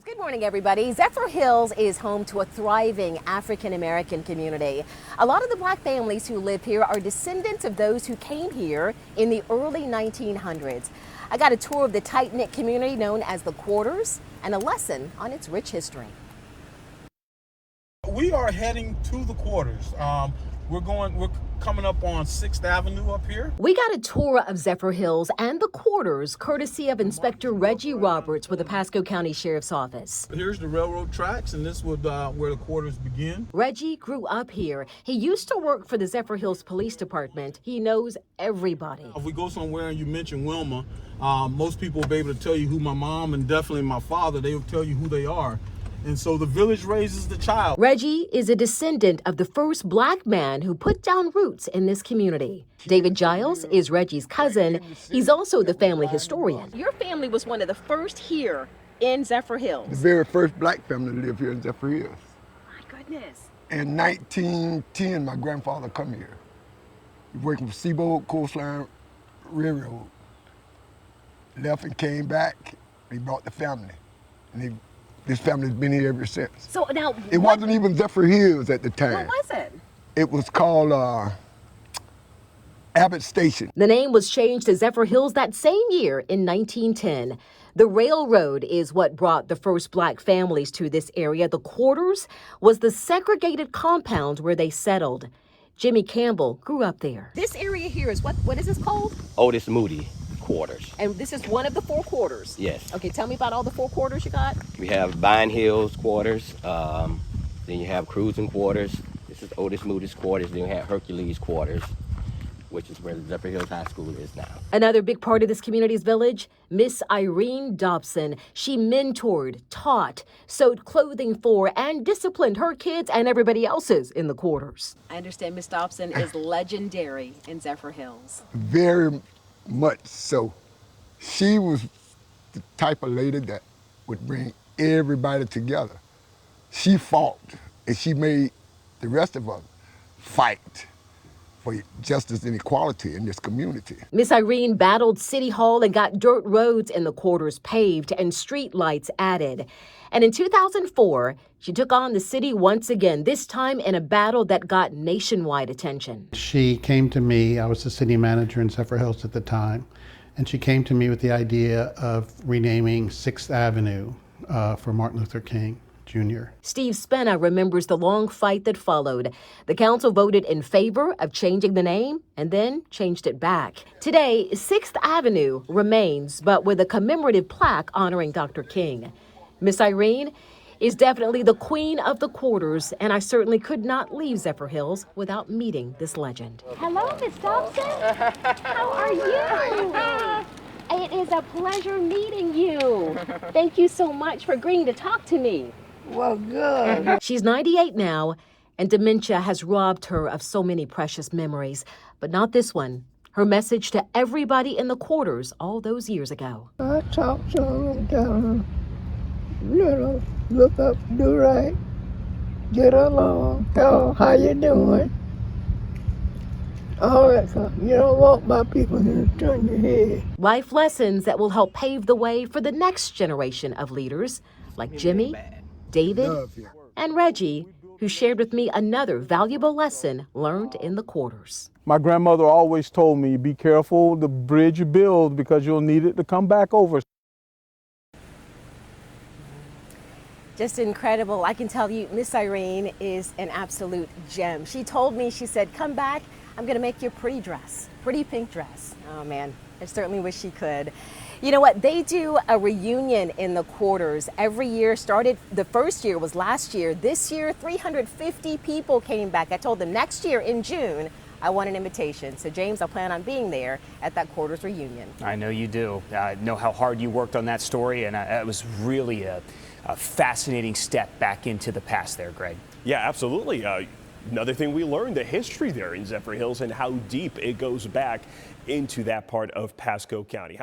Good morning, everybody. Zephyrhills is home to a thriving African-American community. A lot of the black families who live here are descendants of those who came here in the early 1900s. I got a tour of the tight-knit community known as the Quarters and a lesson on its rich history. We are heading to the Quarters. We're coming up on 6th Avenue up here. We got a tour of Zephyrhills and the Quarters courtesy of Inspector Reggie Roberts with the Pasco County Sheriff's Office. Here's the railroad tracks, and this would where the Quarters begin. Reggie grew up here. He used to work for the Zephyrhills Police Department. He knows everybody. If we go somewhere and you mention Wilma, most people will be able to tell you who my mom and definitely my father, they will tell you who they are. And so the village raises the child. Reggie is a descendant of the first black man who put down roots in this community. David Giles is Reggie's cousin. He's also the family historian. Your family was one of the first here in Zephyrhills. The very first black family to live here in Zephyrhills. My goodness. In 1910, my grandfather come here. He worked for Seaboard Coastline Railroad. Left and came back. He brought the family. And this family's been here ever since. So now, it wasn't even Zephyrhills at the time. What was it? It was called Abbott Station. The name was changed to Zephyrhills that same year in 1910. The railroad is what brought the first black families to this area. The Quarters was the segregated compound where they settled. Jimmy Campbell grew up there. This area here is what is this called? Otis Moody Quarters. And this is one of the four quarters? Yes. Okay, tell me about all the four quarters you got. We have Vine Hills Quarters, then you have Cruising Quarters. This is Otis Moody's Quarters. Then you have Hercules Quarters, which is where the Zephyrhills High School is now. Another big part of this community's village, Miss Irene Dobson. She mentored, taught, sewed clothing for, and disciplined her kids and everybody else's in the Quarters. I understand Miss Dobson is legendary in Zephyrhills. Very much so. She was the type of lady that would bring everybody together. She fought, and she made the rest of us fight for justice and equality in this community. Miss Irene battled City Hall and got dirt roads in the Quarters paved and street lights added. And in 2004, she took on the city once again, this time in a battle that got nationwide attention. She came to me, I was the city manager in Zephyrhills at the time, and she came to me with the idea of renaming 6th Avenue for Martin Luther King Jr. Steve Spenna remembers the long fight that followed. The council voted in favor of changing the name and then changed it back. Today, 6th Avenue remains, but with a commemorative plaque honoring Dr. King. Miss Irene is definitely the queen of the Quarters, and I certainly could not leave Zephyrhills without meeting this legend. Hello, Miss Dobson. How are you? It is a pleasure meeting you. Thank you so much for agreeing to talk to me. Well, good. She's 98 now, and dementia has robbed her of so many precious memories, but not this one. Her message to everybody in the Quarters all those years ago. I talk to them and tell them, look up, do right, get along, tell them how you doing. All that stuff. You don't want my people to turn your head. Life lessons that will help pave the way for the next generation of leaders like Jimmy, David, and Reggie, who shared with me another valuable lesson learned in the Quarters. My grandmother always told me, be careful the bridge you build because you'll need it to come back over. Just incredible. I can tell you, Miss Irene is an absolute gem. She told me, she said, come back, I'm gonna make you a pretty dress, pretty pink dress. Oh man, I certainly wish she could. You know what, they do a reunion in the Quarters every year. Started, the first year was last year. This year, 350 people came back. I told them next year in June, I want an invitation. So James, I plan on being there at that Quarters reunion. I know you do. I know how hard you worked on that story, and it was really a fascinating step back into the past there, Greg. Yeah, absolutely. Another thing we learned, the history there in Zephyrhills and how deep it goes back into that part of Pasco County.